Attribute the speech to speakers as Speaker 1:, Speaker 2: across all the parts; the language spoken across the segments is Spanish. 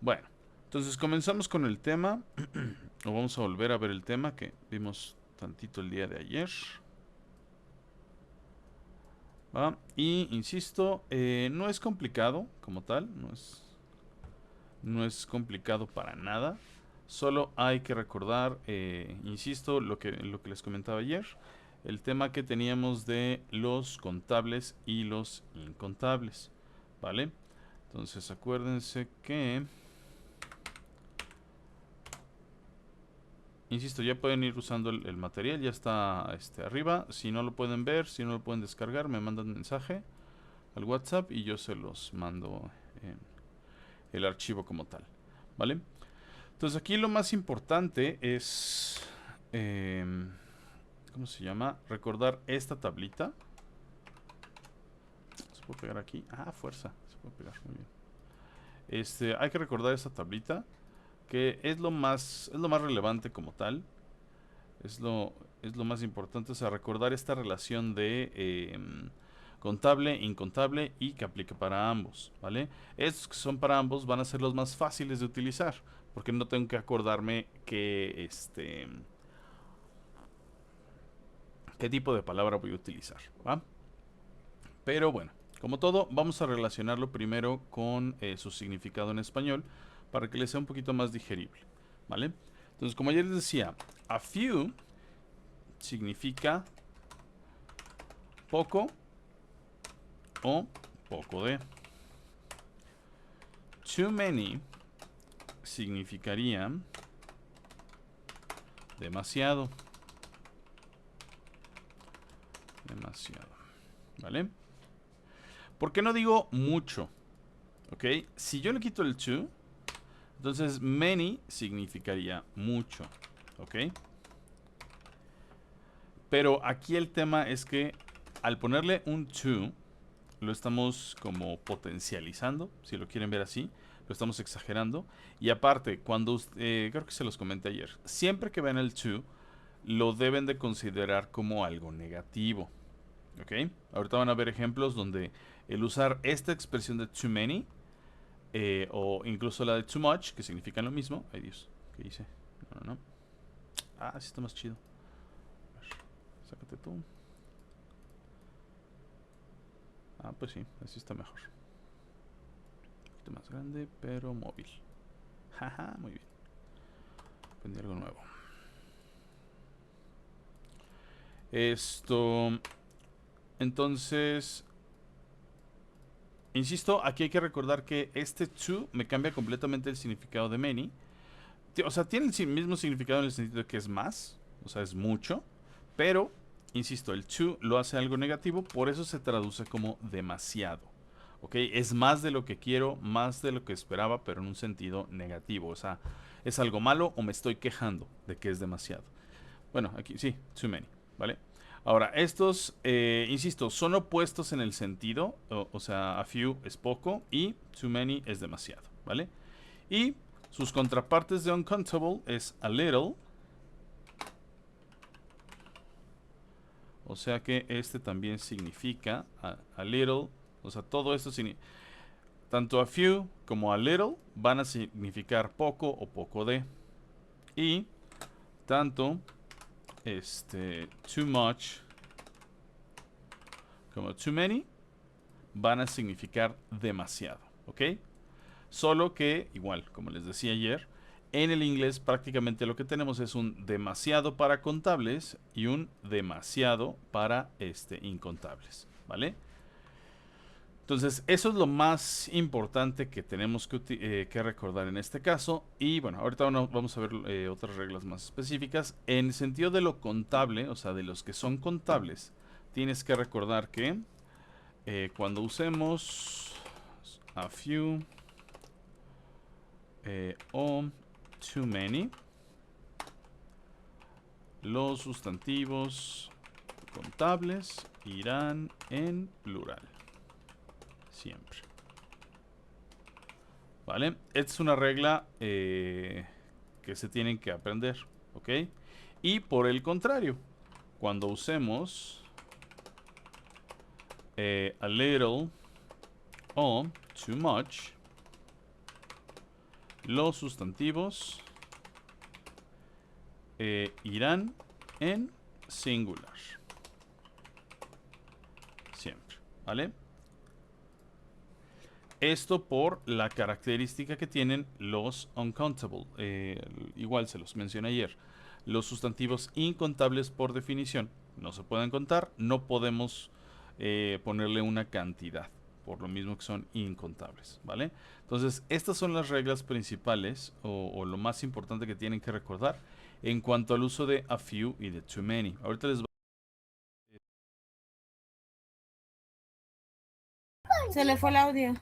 Speaker 1: Bueno, entonces comenzamos con el tema. O vamos a volver a ver el tema que vimos tantito el día de ayer. ¿Va? Y insisto, no es complicado como tal, no es complicado para nada. Solo hay que recordar, insisto, lo que les comentaba ayer, el tema que teníamos de los contables y los incontables. ¿Vale? Entonces acuérdense que, insisto, ya pueden ir usando el material, ya está arriba. Si no lo pueden ver, si no lo pueden descargar, me mandan mensaje al WhatsApp y yo se los mando en el archivo como tal. ¿Vale? Entonces aquí lo más importante es, ¿cómo se llama? Recordar esta tablita. ¿Se puede pegar aquí? Ah, fuerza. Se puede pegar, muy bien. Hay que recordar esta tablita, que es lo más relevante como tal. Es lo, es lo más importante, o sea, recordar esta relación de contable, incontable y que aplique para ambos, ¿vale? Estos que son para ambos van a ser los más fáciles de utilizar, porque no tengo que acordarme qué tipo de palabra voy a utilizar, ¿va? Pero bueno, como todo, vamos a relacionarlo primero con su significado en español para que les sea un poquito más digerible, ¿vale? Entonces, como ya les decía, a few significa poco o poco de. Too many significaría demasiado, demasiado, ¿vale? ¿Por qué no digo mucho? ¿Ok? Si yo le quito el to, entonces many significaría mucho, ¿ok? Pero aquí el tema es que al ponerle un to, lo estamos como potencializando, si lo quieren ver así, lo estamos exagerando. Y aparte, creo que se los comenté ayer, siempre que ven el to, lo deben de considerar como algo negativo, ¿ok? Ahorita van a ver ejemplos donde el usar esta expresión de too many o incluso la de too much, que significan lo mismo. Ay Dios, ¿qué hice? No, no, no. Ah, sí está más chido. A ver, sácate tú. Ah, pues sí, así está mejor. Un poquito más grande, pero móvil. Jaja, muy bien. Aprendí algo nuevo. Esto. Entonces, insisto, aquí hay que recordar que este to me cambia completamente el significado de many. O sea, tiene el mismo significado en el sentido de que es más, o sea, es mucho, pero, insisto, el to lo hace algo negativo, por eso se traduce como demasiado. ¿Ok? Es más de lo que quiero, más de lo que esperaba, pero en un sentido negativo. O sea, es algo malo o me estoy quejando de que es demasiado. Bueno, aquí sí, too many, ¿vale? Ahora, estos, insisto, son opuestos en el sentido, o sea, a few es poco y too many es demasiado, ¿vale? Y sus contrapartes de uncountable es a little, o sea que este también significa a little, o sea, todo esto significa, tanto a few como a little van a significar poco o poco de. Y tanto too much como too many van a significar demasiado, ¿ok? Solo que, igual, como les decía ayer, en el inglés prácticamente lo que tenemos es un demasiado para contables y un demasiado para incontables, ¿vale? Entonces, eso es lo más importante que tenemos que recordar en este caso. Y bueno, ahorita vamos a ver otras reglas más específicas. En el sentido de lo contable, o sea, de los que son contables, tienes que recordar que cuando usemos a few o too many, los sustantivos contables irán en plural. Siempre. ¿Vale? Esta es una regla que se tienen que aprender. ¿Ok? Y por el contrario, cuando usemos a little o too much, los sustantivos irán en singular. Siempre, ¿vale? Esto por la característica que tienen los uncountable. Igual se los mencioné ayer. Los sustantivos incontables por definición no se pueden contar. No podemos ponerle una cantidad. Por lo mismo que son incontables, ¿vale? Entonces, estas son las reglas principales o lo más importante que tienen que recordar en cuanto al uso de a few y de too many. Ahorita les
Speaker 2: Se le fue el audio.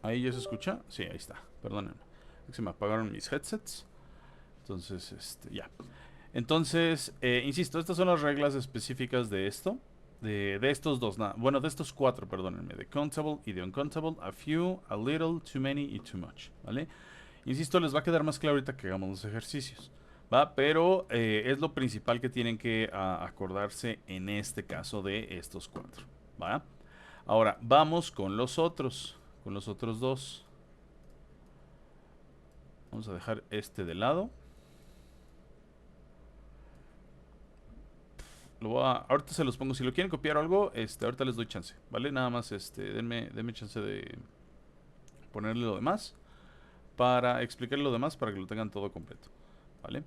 Speaker 1: ¿Ahí ya se escucha? Sí, ahí está. Perdónenme. Se me apagaron mis headsets. Entonces, ya. Entonces, insisto, estas son las reglas específicas de esto. De estos dos, bueno, de estos cuatro, perdónenme. De countable y de uncountable. A few, a little, too many y too much. ¿Vale? Insisto, les va a quedar más claro ahorita que hagamos los ejercicios. ¿Va? Pero es lo principal que tienen que acordarse en este caso de estos cuatro. ¿Va? Ahora, vamos con los otros. Con los otros dos. Vamos a dejar este de lado. Ahorita se los pongo. Si lo quieren copiar o algo, ahorita les doy chance, ¿vale? Nada más, denme chance de ponerle lo demás. Para explicarle lo demás, para que lo tengan todo completo, ¿vale?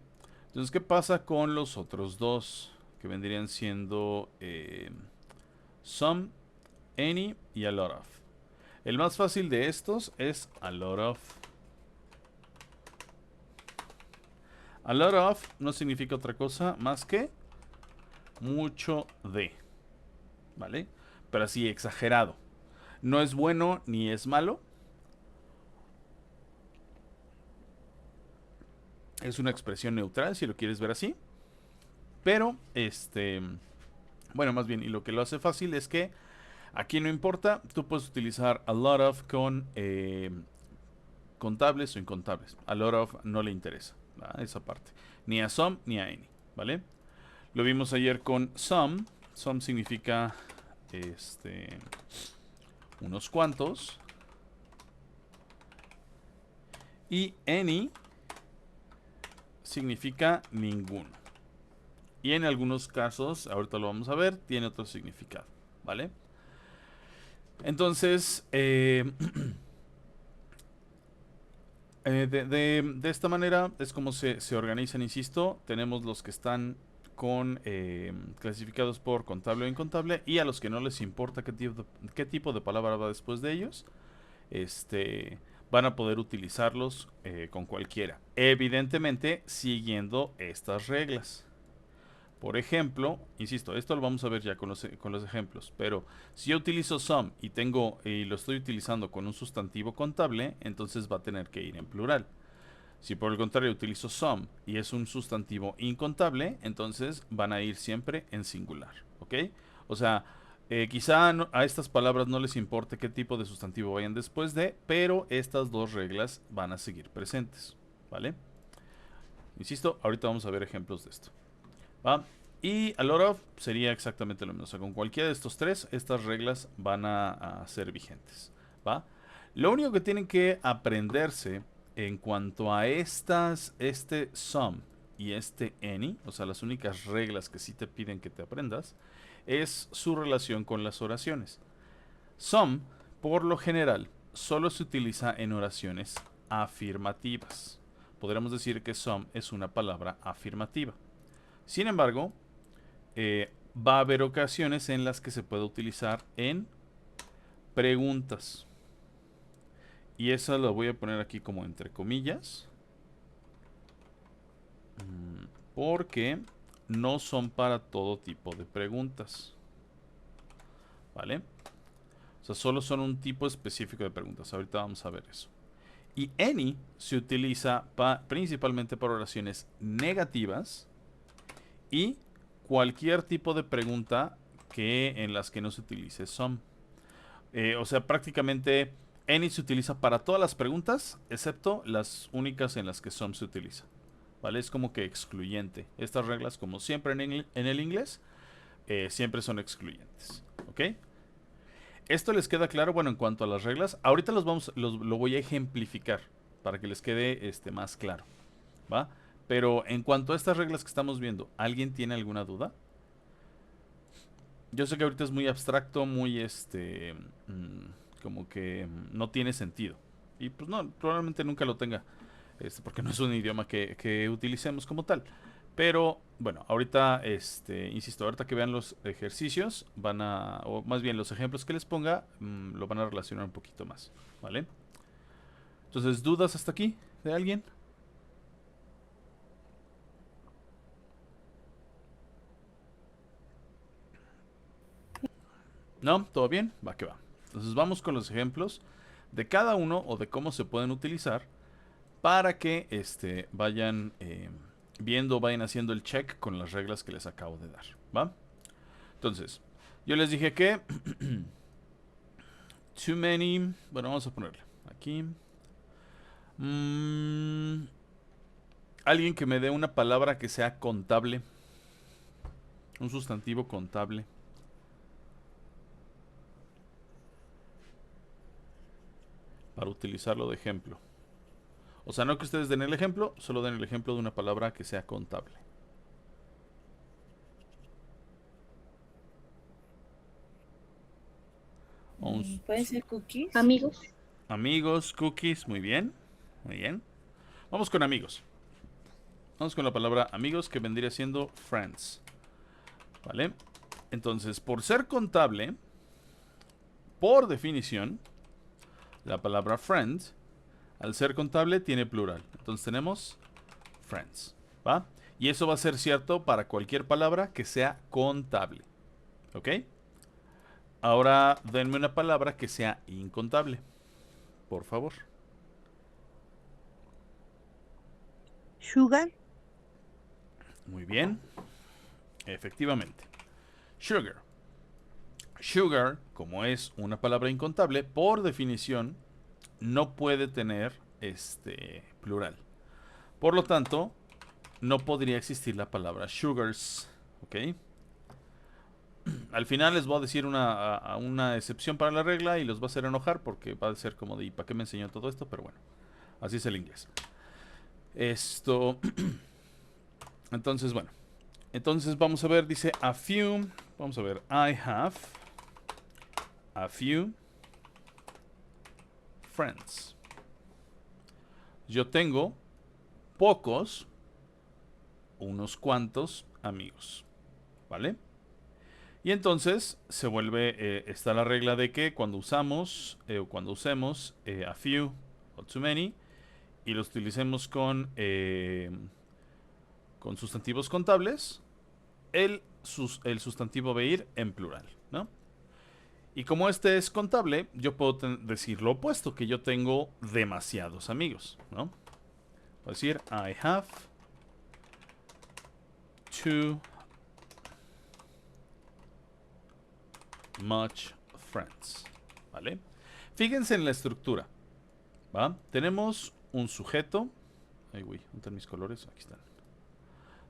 Speaker 1: Entonces, ¿qué pasa con los otros dos? Que vendrían siendo some, any y a lot of. El más fácil de estos es a lot of. A lot of no significa otra cosa más que mucho de, ¿vale? Pero así exagerado. No es bueno ni es malo. Es una expresión neutral, si lo quieres ver así. Pero, bueno, más bien, y lo que lo hace fácil es que aquí no importa, tú puedes utilizar a lot of con contables o incontables. A lot of no le interesa, ¿verdad? Esa parte. Ni a some ni a any, ¿vale? Lo vimos ayer con some. Some significa unos cuantos. Y any significa ninguno. Y en algunos casos, ahorita lo vamos a ver, tiene otro significado, ¿vale? Entonces, de esta manera es como se organizan, insisto. Tenemos los que están con clasificados por contable o incontable, y a los que no les importa qué tipo de palabra va después de ellos, van a poder utilizarlos con cualquiera. Evidentemente, siguiendo estas reglas. Por ejemplo, insisto, esto lo vamos a ver ya con los ejemplos, pero si yo utilizo some y lo estoy utilizando con un sustantivo contable, entonces va a tener que ir en plural. Si por el contrario utilizo some y es un sustantivo incontable, entonces van a ir siempre en singular, ¿ok? O sea, quizá a estas palabras no les importe qué tipo de sustantivo vayan después de, pero estas dos reglas van a seguir presentes, ¿vale? Insisto, ahorita vamos a ver ejemplos de esto. ¿Va? Y a lot of sería exactamente lo mismo. O sea, con cualquiera de estos tres, estas reglas van a ser vigentes. ¿Va? Lo único que tienen que aprenderse en cuanto a este some y este any, o sea, las únicas reglas que sí te piden que te aprendas, es su relación con las oraciones. Some, por lo general, solo se utiliza en oraciones afirmativas. Podríamos decir que some es una palabra afirmativa. Sin embargo, va a haber ocasiones en las que se puede utilizar en preguntas. Y esa la voy a poner aquí como entre comillas. Porque no son para todo tipo de preguntas. ¿Vale? O sea, solo son un tipo específico de preguntas. Ahorita vamos a ver eso. Y any se utiliza principalmente para oraciones negativas y cualquier tipo de pregunta en las que no se utilice some. O sea, prácticamente any se utiliza para todas las preguntas, excepto las únicas en las que some se utiliza. ¿Vale? Es como que excluyente. Estas reglas, como siempre en el inglés, siempre son excluyentes. ¿Ok? ¿Esto les queda claro? Bueno, en cuanto a las reglas, ahorita lo voy a ejemplificar para que les quede más claro. ¿Va? Pero en cuanto a estas reglas que estamos viendo, ¿alguien tiene alguna duda? Yo sé que ahorita es muy abstracto, muy como que no tiene sentido. Y pues no, probablemente nunca lo tenga, porque no es un idioma que utilicemos como tal. Pero bueno, ahorita, insisto, ahorita que vean los ejercicios, o más bien los ejemplos que les ponga, lo van a relacionar un poquito más, ¿vale? Entonces, ¿dudas hasta aquí de alguien? ¿No? ¿Todo bien? Va que va. Entonces vamos con los ejemplos de cada uno o de cómo se pueden utilizar para que vayan viendo, vayan haciendo el check con las reglas que les acabo de dar, ¿va? Entonces, yo les dije que too many, bueno, vamos a ponerle aquí. Alguien que me dé una palabra que sea contable, un sustantivo contable. Para utilizarlo de ejemplo. O sea, no que ustedes den el ejemplo, solo den el ejemplo de una palabra que sea contable.
Speaker 2: ¿Puede ser cookies?
Speaker 3: Amigos.
Speaker 1: Amigos, cookies, muy bien. Muy bien. Vamos con amigos. Vamos con la palabra amigos, que vendría siendo friends. ¿Vale? Entonces, por ser contable, por definición, la palabra friend, al ser contable, tiene plural. Entonces tenemos friends. ¿Va? Y eso va a ser cierto para cualquier palabra que sea contable. ¿Ok? Ahora denme una palabra que sea incontable. Por favor.
Speaker 3: Sugar.
Speaker 1: Muy bien. Efectivamente. Sugar. Sugar, como es una palabra incontable, por definición, no puede tener plural. Por lo tanto, no podría existir la palabra sugars. ¿Ok? Al final les voy a decir una excepción para la regla y los va a hacer enojar porque va a ser como de ¿y para qué me enseñó todo esto? Pero bueno, así es el inglés. Entonces, bueno. Entonces vamos a ver, dice a few. Vamos a ver, I have a few friends. Yo tengo pocos, unos cuantos amigos. ¿Vale? Y entonces se vuelve, está la regla de que cuando usamos, o cuando usemos a few o too many, y los utilicemos con sustantivos contables, el sustantivo va a ir en plural, ¿no? Y como este es contable, yo puedo decir lo opuesto, que yo tengo demasiados amigos, ¿no? Voy a decir, I have too much friends, ¿vale? Fíjense en la estructura, ¿va? Tenemos un sujeto. Ay, güey, ¿dónde están mis colores? Aquí están.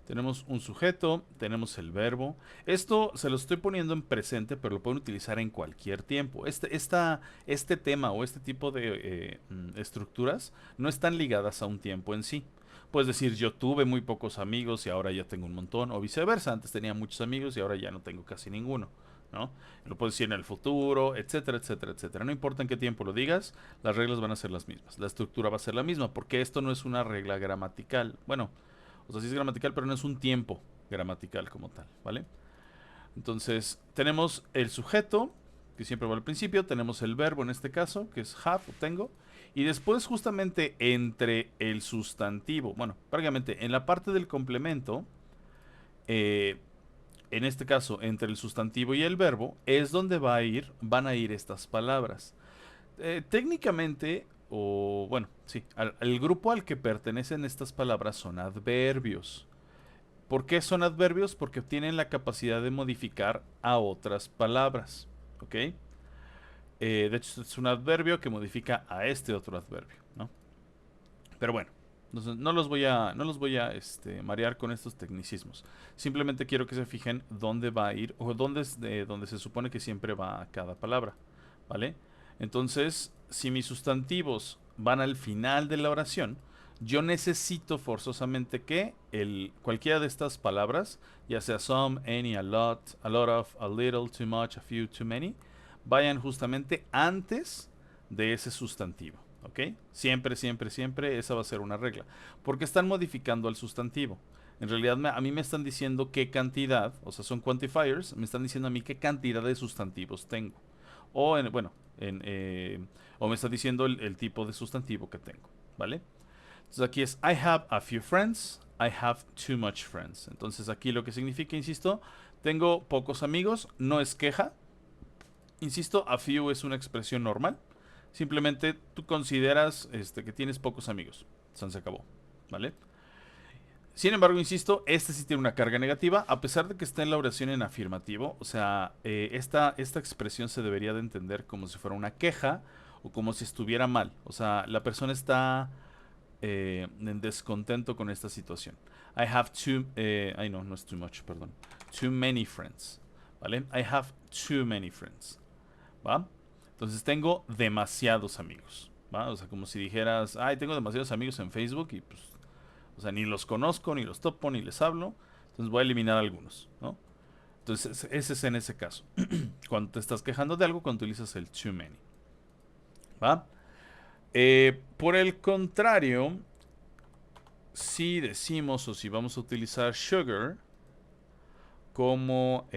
Speaker 1: Tenemos un sujeto, tenemos el verbo. Esto se lo estoy poniendo en presente, pero lo pueden utilizar en cualquier tiempo. Este tema o este tipo de estructuras no están ligadas a un tiempo en sí. Puedes decir, yo tuve muy pocos amigos y ahora ya tengo un montón, o viceversa, antes tenía muchos amigos y ahora ya no tengo casi ninguno, ¿no? Lo puedes decir en el futuro, etcétera, etcétera, etcétera. No importa en qué tiempo lo digas, las reglas van a ser las mismas. La estructura va a ser la misma, porque esto no es una regla gramatical. Bueno, o sea, sí es gramatical, pero no es un tiempo gramatical como tal, ¿vale? Entonces, tenemos el sujeto, que siempre va al principio. Tenemos el verbo, en este caso, que es have, o tengo. Y después, justamente, entre el sustantivo, bueno, prácticamente en la parte del complemento, en este caso, entre el sustantivo y el verbo, es donde van a ir estas palabras. Técnicamente, bueno, sí, el grupo al que pertenecen estas palabras son adverbios. ¿Por qué son adverbios? Porque tienen la capacidad de modificar a otras palabras. ¿Ok? De hecho, es un adverbio que modifica a este otro adverbio, ¿no? Pero bueno, entonces no los voy a marear con estos tecnicismos. Simplemente quiero que se fijen dónde va a ir o dónde se supone que siempre va cada palabra, ¿vale? Entonces, si mis sustantivos van al final de la oración, yo necesito forzosamente que cualquiera de estas palabras, ya sea some, any, a lot of, a little, too much, a few, too many, vayan justamente antes de ese sustantivo. ¿Ok? Siempre, siempre, siempre esa va a ser una regla. Porque están modificando al sustantivo. En realidad a mí me están diciendo qué cantidad, o sea, son quantifiers, me están diciendo a mí qué cantidad de sustantivos tengo. O, bueno, o me está diciendo el tipo de sustantivo que tengo. ¿Vale? Entonces aquí es I have a few friends, I have too much friends. Entonces aquí lo que significa, insisto, tengo pocos amigos, no es queja. Insisto, a few es una expresión normal. Simplemente tú consideras que tienes pocos amigos. Se acabó. ¿Vale? Sin embargo, insisto, este sí tiene una carga negativa, a pesar de que está en la oración en afirmativo. O sea, esta expresión se debería de entender como si fuera una queja o como si estuviera mal. O sea, la persona está en descontento con esta situación. I have ay no, no es too much, perdón. Too many friends. ¿Vale? I have too many friends. ¿Va? Entonces tengo demasiados amigos, ¿va? O sea, como si dijeras, ay, tengo demasiados amigos en Facebook y pues, o sea, ni los conozco, ni los topo, ni les hablo. Entonces voy a eliminar algunos, ¿no? Entonces ese es en ese caso. Cuando te estás quejando de algo, cuando utilizas el too many, ¿va? Por el contrario, si decimos o si vamos a utilizar sugar como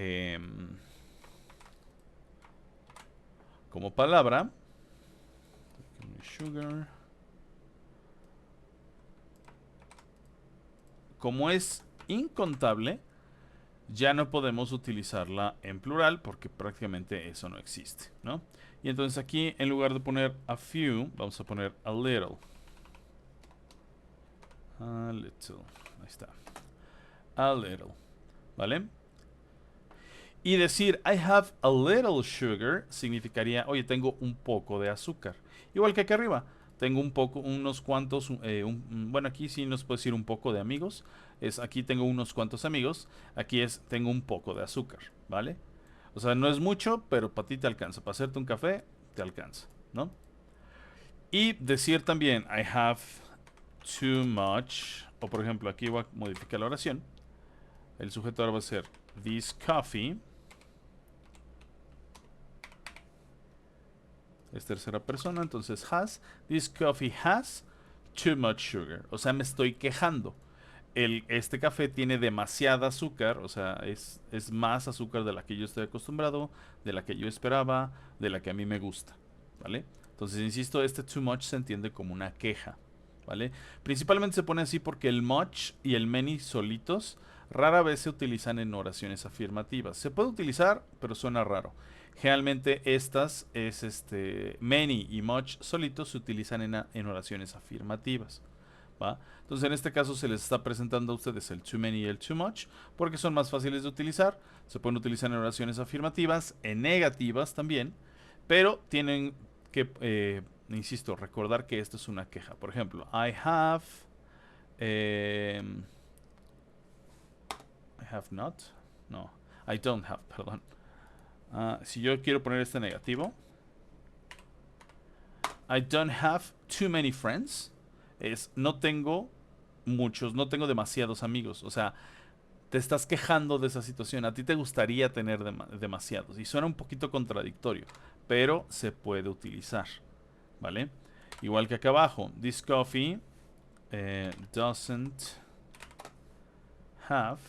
Speaker 1: palabra, sugar, como es incontable, ya no podemos utilizarla en plural porque prácticamente eso no existe, ¿no? Y entonces aquí, en lugar de poner a few, vamos a poner a little. A little. Ahí está. A little. ¿Vale? Y decir I have a little sugar significaría, oye, tengo un poco de azúcar. Igual que aquí arriba. Tengo unos cuantos, bueno, aquí sí nos puede decir un poco de amigos. Aquí tengo unos cuantos amigos. Aquí tengo un poco de azúcar, ¿vale? O sea, no es mucho, pero para ti te alcanza. Para hacerte un café, te alcanza, ¿no? Y decir también, I have too much. O por ejemplo, aquí voy a modificar la oración. El sujeto ahora va a ser this coffee. Es tercera persona, entonces has. This coffee has too much sugar. O sea, me estoy quejando. Este café tiene demasiada azúcar, o sea, es más azúcar de la que yo estoy acostumbrado, de la que yo esperaba, de la que a mí me gusta, ¿vale? Entonces, insisto, este too much se entiende como una queja, ¿vale? Principalmente se pone así porque el much y el many solitos rara vez se utilizan en oraciones afirmativas. Se puede utilizar, pero suena raro. Generalmente estas many y much solitos se utilizan en oraciones afirmativas, ¿va? Entonces en este caso se les está presentando a ustedes el too many y el too much porque son más fáciles de utilizar. Se pueden utilizar en oraciones afirmativas, en negativas también, pero tienen que, insisto, recordar que esto es una queja. Por ejemplo, I have not. No, I don't have, perdón. Si yo quiero poner este negativo, I don't have too many friends. No tengo muchos, no tengo demasiados amigos. O sea, te estás quejando de esa situación. A ti te gustaría tener demasiados. Y suena un poquito contradictorio, pero se puede utilizar, ¿vale? Igual que acá abajo. This coffee doesn't have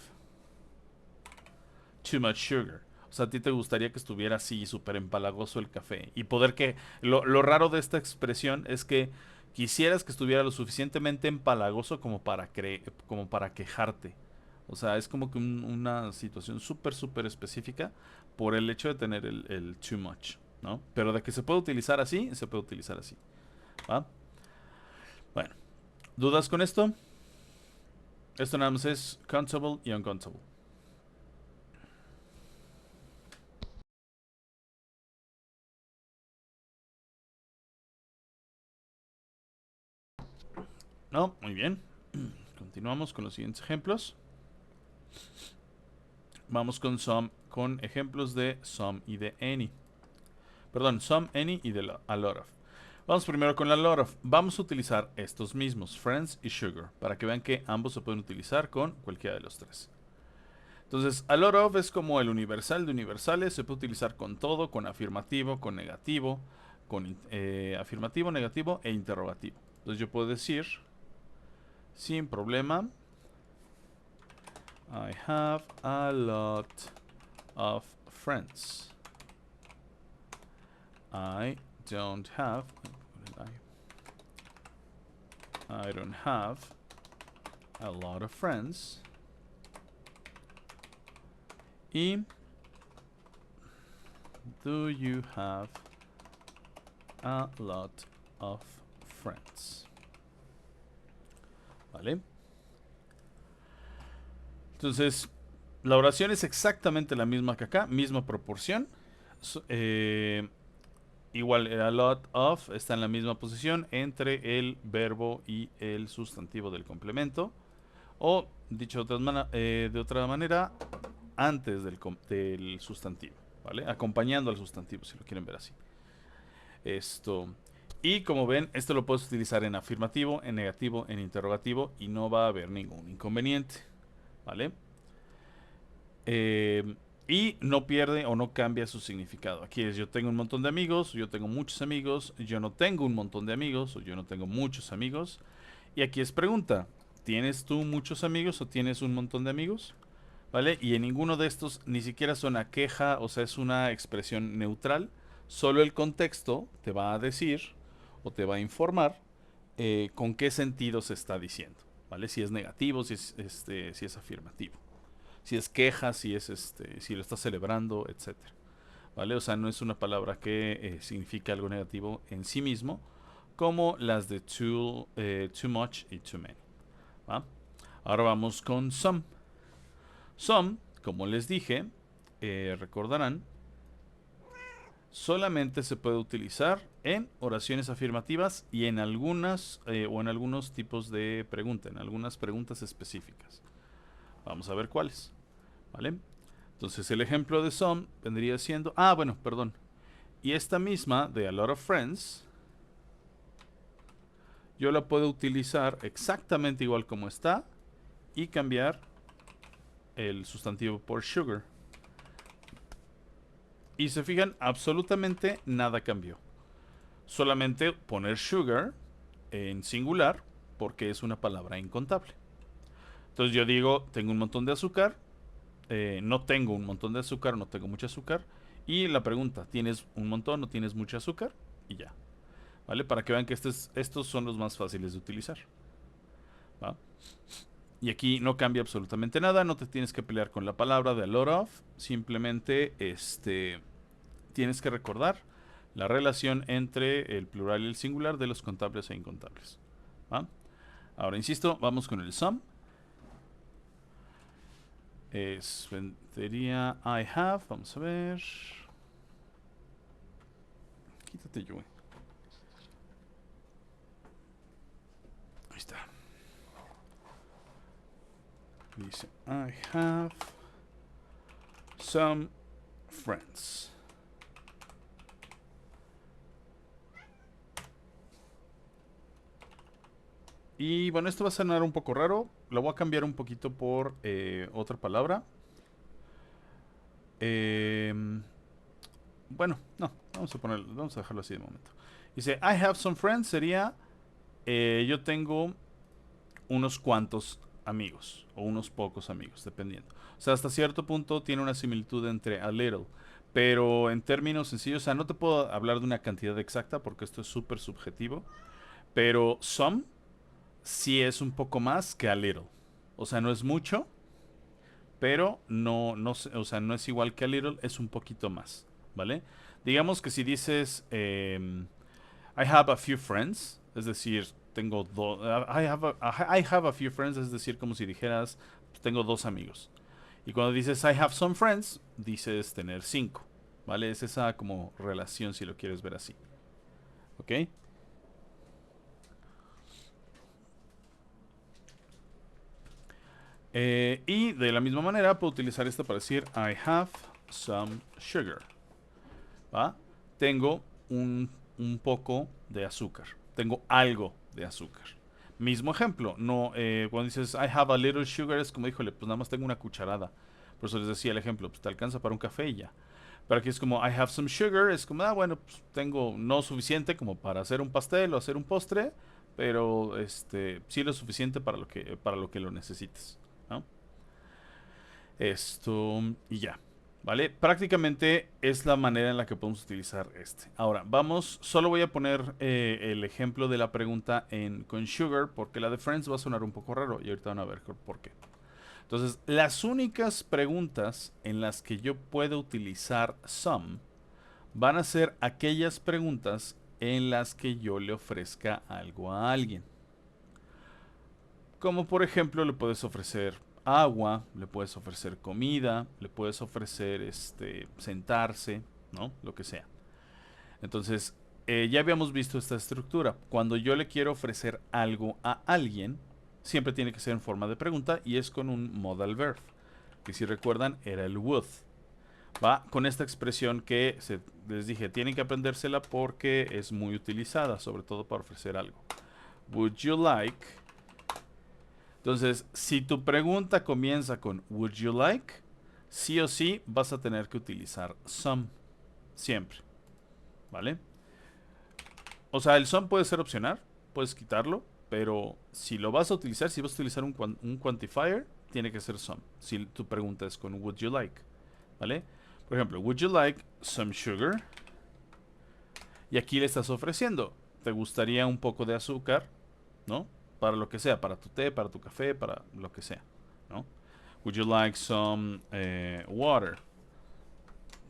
Speaker 1: too much sugar. O sea, a ti te gustaría que estuviera así, súper empalagoso el café. Y poder que... Lo raro de esta expresión es que quisieras que estuviera lo suficientemente empalagoso como para quejarte. O sea, es como que una situación súper, súper específica por el hecho de tener el too much, ¿no? Pero de que se puede utilizar así, se puede utilizar así. ¿Va? Bueno, ¿dudas con esto? Esto nada más es countable y uncountable. No, muy bien. Continuamos con los siguientes ejemplos. Vamos con some, con ejemplos de some y de any. Perdón, some, any y de a lot of. Vamos primero con la lot of. Vamos a utilizar estos mismos, friends y sugar, para que vean que ambos se pueden utilizar con cualquiera de los tres. Entonces, a lot of es como el universal de universales, se puede utilizar con todo, con afirmativo, con negativo, con afirmativo, negativo e interrogativo. Entonces yo puedo decir, sin problema, I have a lot of friends. I don't have a lot of friends. Y do you have a lot of friends? ¿Vale? Entonces, la oración es exactamente la misma que acá, misma proporción. Igual, a lot of está en la misma posición entre el verbo y el sustantivo del complemento. O, dicho de otra manera, antes del sustantivo, ¿vale? Acompañando al sustantivo, si lo quieren ver así. Esto. Y como ven, esto lo puedes utilizar en afirmativo, en negativo, en interrogativo y no va a haber ningún inconveniente, ¿vale? Y no pierde o no cambia su significado. Aquí es yo tengo un montón de amigos, yo tengo muchos amigos, yo no tengo un montón de amigos o yo no tengo muchos amigos. Y aquí es pregunta, ¿tienes tú muchos amigos o tienes un montón de amigos? ¿Vale? Y en ninguno de estos ni siquiera es una queja, o sea, es una expresión neutral. Solo el contexto te va a decir o te va a informar con qué sentido se está diciendo, ¿vale? Si es negativo, si es afirmativo, si es queja, si lo estás celebrando, etcétera, ¿vale? O sea, no es una palabra que significa algo negativo en sí mismo, como las de too much y too many, ¿va? Ahora vamos con some. Some, como les dije, recordarán, solamente se puede utilizar en oraciones afirmativas y en algunas o en algunos tipos de pregunta, en algunas preguntas específicas. Vamos a ver cuáles, ¿vale? Entonces el ejemplo de some vendría siendo, bueno, perdón. Y esta misma de a lot of friends, yo la puedo utilizar exactamente igual como está y cambiar el sustantivo por sugar. Y se fijan, absolutamente nada cambió. Solamente poner sugar en singular porque es una palabra incontable. Entonces yo digo, tengo un montón de azúcar, no tengo un montón de azúcar, no tengo mucho azúcar. Y la pregunta, ¿tienes un montón o tienes mucho azúcar? Y ya. ¿Vale? Para que vean que estos son los más fáciles de utilizar. ¿Va? Y aquí no cambia absolutamente nada, no te tienes que pelear con la palabra de a lot of, simplemente tienes que recordar la relación entre el plural y el singular de los contables e incontables. ¿Va? Ahora, insisto, vamos con el some. Sería I have, vamos a ver. Quítate, Yui. Ahí está. Dice I have some friends. Y bueno, esto va a sonar un poco raro. Lo voy a cambiar un poquito por otra palabra. Bueno, no, vamos a dejarlo así de momento. Dice, I have some friends sería, yo tengo unos cuantos amigos, o unos pocos amigos, dependiendo. O sea, hasta cierto punto tiene una similitud entre a little. Pero en términos sencillos, o sea, no te puedo hablar de una cantidad exacta porque esto es súper subjetivo. Pero some sí es un poco más que a little. O sea, no es mucho, pero o sea, no es igual que a little, es un poquito más, ¿vale? Digamos que si dices I have a few friends, es decir, tengo I have a few friends, es decir, como si dijeras, tengo 2 amigos. Y cuando dices I have some friends, dices tener 5, ¿vale? Es esa como relación si lo quieres ver así. ¿Ok? Y de la misma manera puedo utilizar esto para decir I have some sugar. ¿Va? Tengo un poco de azúcar. Tengo algo de azúcar. Mismo ejemplo, no, cuando dices I have a little sugar es como, híjole, pues nada más tengo una cucharada. Por eso les decía el ejemplo, pues te alcanza para un café y ya. Pero aquí es como I have some sugar, es como, bueno, pues tengo no suficiente como para hacer un pastel o hacer un postre, pero sí lo suficiente para lo que lo necesites, ¿no? Esto y ya. ¿Vale? Prácticamente es la manera en la que podemos utilizar este. Ahora, vamos, solo voy a poner el ejemplo de la pregunta con sugar, porque la de friends va a sonar un poco raro y ahorita van a ver por qué. Entonces, las únicas preguntas en las que yo puedo utilizar some van a ser aquellas preguntas en las que yo le ofrezca algo a alguien. Como por ejemplo, le puedes ofrecer agua, le puedes ofrecer comida, le puedes ofrecer sentarse, ¿no? Lo que sea. Entonces, ya habíamos visto esta estructura. Cuando yo le quiero ofrecer algo a alguien, siempre tiene que ser en forma de pregunta y es con un modal verb, que si recuerdan era el would. Va con esta expresión que les dije, tienen que aprendérsela porque es muy utilizada, sobre todo para ofrecer algo. Would you like? Entonces, si tu pregunta comienza con would you like, sí o sí vas a tener que utilizar some. Siempre. ¿Vale? O sea, el some puede ser opcional, puedes quitarlo, pero si lo vas a utilizar, si vas a utilizar un quantifier, tiene que ser some. Si tu pregunta es con would you like. ¿Vale? Por ejemplo, would you like some sugar? Y aquí le estás ofreciendo, ¿te gustaría un poco de azúcar? ¿No? Para lo que sea, para tu té, para tu café, para lo que sea, ¿no? Would you like some water?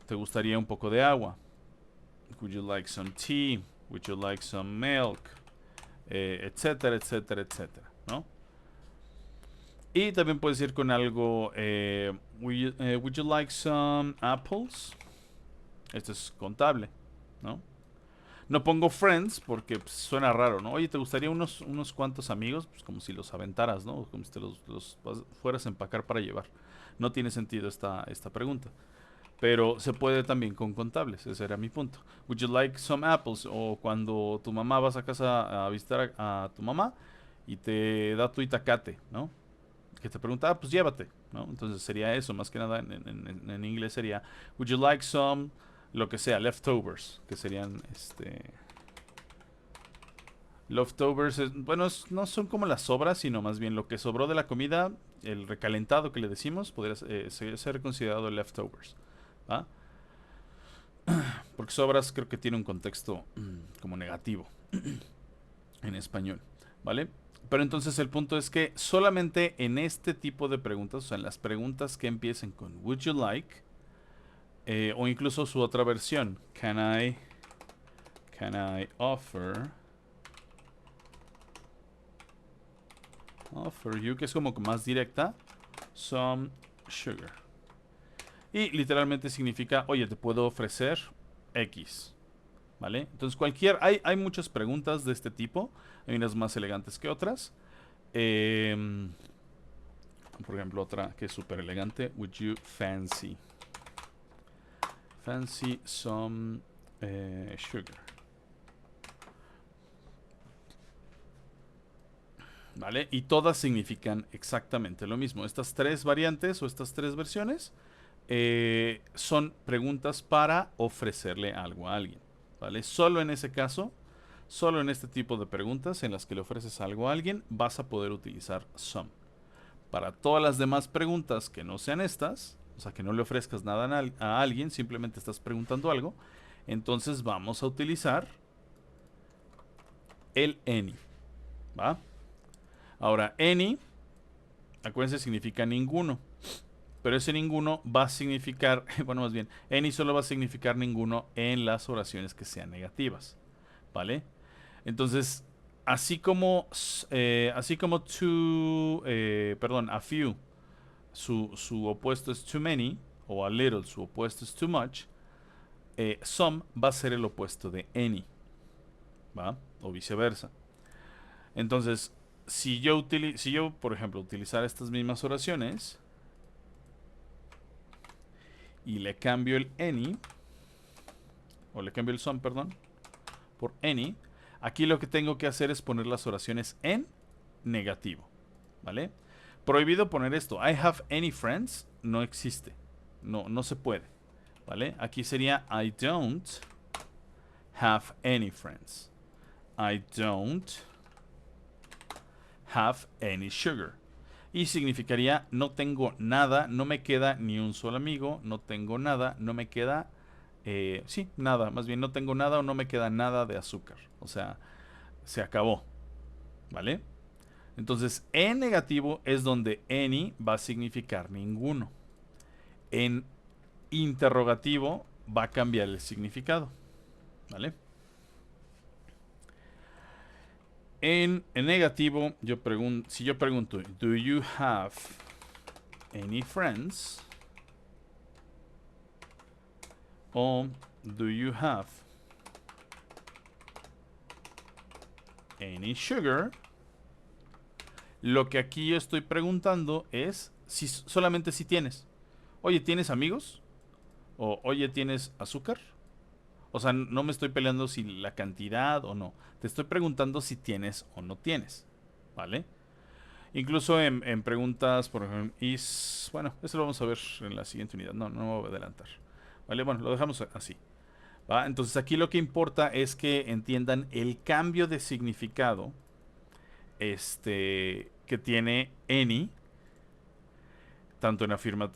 Speaker 1: ¿Te gustaría un poco de agua? Would you like some tea? Would you like some milk? Etcétera, etcétera, etcétera, ¿no? Y también puedes ir con algo, would you like some apples? Esto es contable, ¿no? No pongo friends porque pues, suena raro, ¿no? Oye, ¿te gustaría unos cuantos amigos? Pues como si los aventaras, ¿no? Como si te los fueras a empacar para llevar. No tiene sentido esta pregunta. Pero se puede también con contables, ese era mi punto. Would you like some apples? O cuando tu mamá vas a casa a visitar a tu mamá y te da tu itacate, ¿no? Que te pregunta, pues llévate, ¿no? Entonces sería eso, más que nada en inglés sería would you like some lo que sea, leftovers, que serían leftovers, bueno, no son como las sobras, sino más bien lo que sobró de la comida, el recalentado que le decimos, podría ser considerado leftovers, ¿va? Porque sobras creo que tiene un contexto como negativo en español, ¿vale? Pero entonces el punto es que solamente en este tipo de preguntas, o sea, en las preguntas que empiecen con would you like, o incluso su otra versión, can I offer you, que es como más directa, some sugar. Y literalmente significa, oye, te puedo ofrecer X. ¿Vale? Entonces hay muchas preguntas de este tipo. Hay unas más elegantes que otras. Por ejemplo, otra que es súper elegante. Would you fancy some sugar? ¿Vale? Y todas significan exactamente lo mismo. Estas tres variantes o estas tres versiones son preguntas para ofrecerle algo a alguien. ¿Vale? Solo en ese caso, solo en este tipo de preguntas en las que le ofreces algo a alguien, vas a poder utilizar some. Para todas las demás preguntas que no sean estas, o sea, que no le ofrezcas nada a alguien, simplemente estás preguntando algo, entonces vamos a utilizar el any. ¿Va? Ahora, any, acuérdense, significa ninguno. Pero ese ninguno va a significar, bueno, más bien, any solo va a significar ninguno en las oraciones que sean negativas, ¿vale? Entonces, así como a few, su opuesto es too many, o a little, su opuesto es too much, some va a ser el opuesto de any, ¿va? O viceversa. Entonces, si yo, por ejemplo, utilizar estas mismas oraciones y le cambio el any, o le cambio el some, perdón, por any, aquí lo que tengo que hacer es poner las oraciones en negativo, ¿vale? Prohibido poner esto. I have any friends no existe. No se puede, ¿vale? Aquí sería I don't have any friends. I don't have any sugar. Y significaría no tengo nada, no me queda ni un solo amigo, no tengo nada, no me queda, sí, nada, más bien no tengo nada o no me queda nada de azúcar. O sea, se acabó, ¿vale? Entonces, en negativo es donde any va a significar ninguno. En interrogativo va a cambiar el significado, ¿vale? En negativo, si yo pregunto, ¿do you have any friends? O ¿do you have any sugar? Lo que aquí yo estoy preguntando es si solamente si tienes. Oye, ¿tienes amigos? O oye, ¿tienes azúcar? O sea, no me estoy peleando si la cantidad o no. Te estoy preguntando si tienes o no tienes. ¿Vale? Incluso en preguntas, por ejemplo, bueno, eso lo vamos a ver en la siguiente unidad. No me voy a adelantar. ¿Vale? Bueno, lo dejamos así. ¿Va? Entonces aquí lo que importa es que entiendan el cambio de significado que tiene any, tanto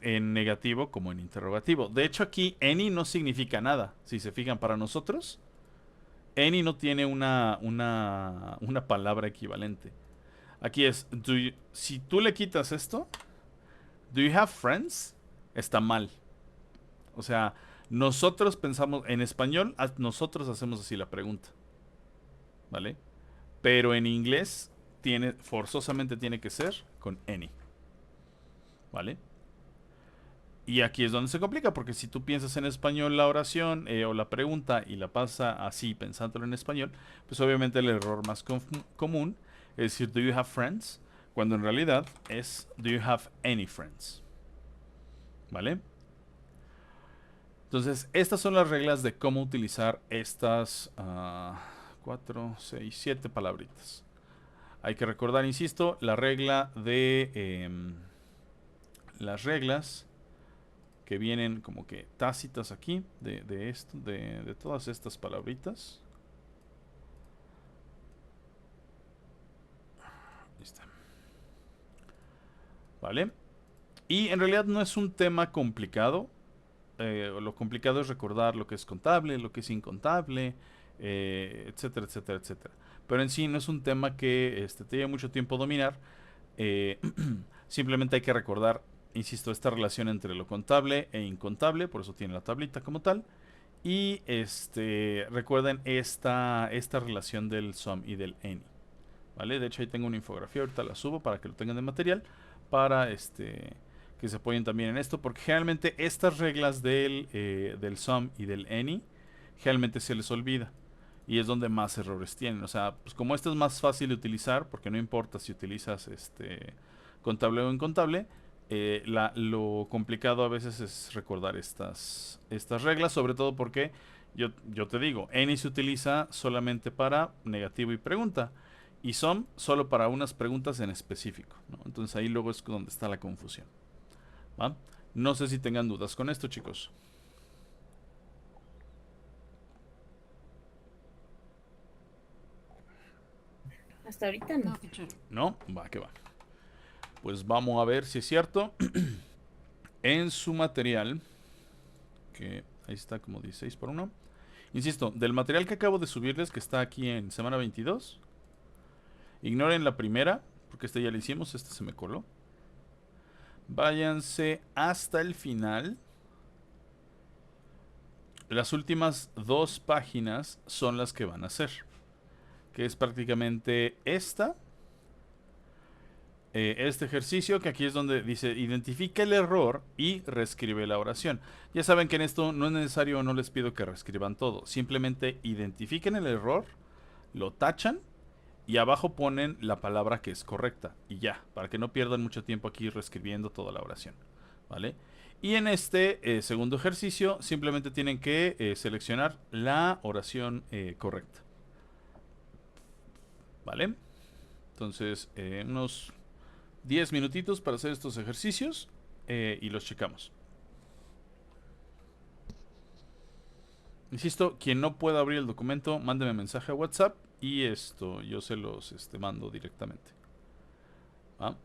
Speaker 1: en negativo como en interrogativo. De hecho, aquí any no significa nada. Si se fijan, para nosotros, any no tiene una palabra equivalente. Aquí es, si tú le quitas esto, ¿do you have friends? Está mal. O sea, nosotros pensamos, en español, nosotros hacemos así la pregunta. ¿Vale? Pero en inglés, forzosamente tiene que ser con any. ¿Vale? Y aquí es donde se complica, porque si tú piensas en español la oración o la pregunta y la pasa así pensándolo en español, pues obviamente el error más común es decir, ¿do you have friends? Cuando en realidad es, ¿do you have any friends? ¿Vale? Entonces, estas son las reglas de cómo utilizar estas 4, 6, 7 palabritas. Hay que recordar, insisto, la regla de las reglas que vienen como que tácitas aquí de todas estas palabritas. Ahí está. ¿Vale? Y en realidad no es un tema complicado. Lo complicado es recordar lo que es contable, lo que es incontable, etcétera, etcétera, etcétera. Pero en sí no es un tema que te lleve mucho tiempo dominar. Simplemente hay que recordar, insisto, esta relación entre lo contable e incontable, por eso tiene la tablita como tal. Y recuerden esta relación del sum y del any. ¿Vale? De hecho ahí tengo una infografía, ahorita la subo para que lo tengan de material, para que se apoyen también en esto, porque generalmente estas reglas del sum y del any, generalmente se les olvida. Y es donde más errores tienen. O sea, pues como esto es más fácil de utilizar, porque no importa si utilizas contable o incontable, lo complicado a veces es recordar estas reglas, sobre todo porque yo te digo, any se utiliza solamente para negativo y pregunta, y some solo para unas preguntas en específico, ¿no? Entonces ahí luego es donde está la confusión. ¿Va? No sé si tengan dudas con esto, chicos.
Speaker 2: Hasta ahorita no.
Speaker 1: ¿No? Va, que va. Pues vamos a ver si es cierto. En su material, que ahí está como 16 por 1. Insisto, del material que acabo de subirles, que está aquí en semana 22, ignoren la primera, porque ya la hicimos, se me coló. Váyanse hasta el final. Las últimas 2 páginas son las que van a hacer. que es prácticamente este ejercicio, que aquí es donde dice identifica el error y reescribe la oración. Ya saben que en esto no es necesario, no les pido que reescriban todo, simplemente identifiquen el error, lo tachan y abajo ponen la palabra que es correcta y ya, para que no pierdan mucho tiempo aquí reescribiendo toda la oración, ¿vale? Y en este segundo ejercicio simplemente tienen que seleccionar la oración correcta, ¿vale? Entonces, unos 10 minutitos para hacer estos ejercicios y los checamos. Insisto, quien no pueda abrir el documento, mándeme mensaje a WhatsApp y yo se los mando directamente. ¿Va?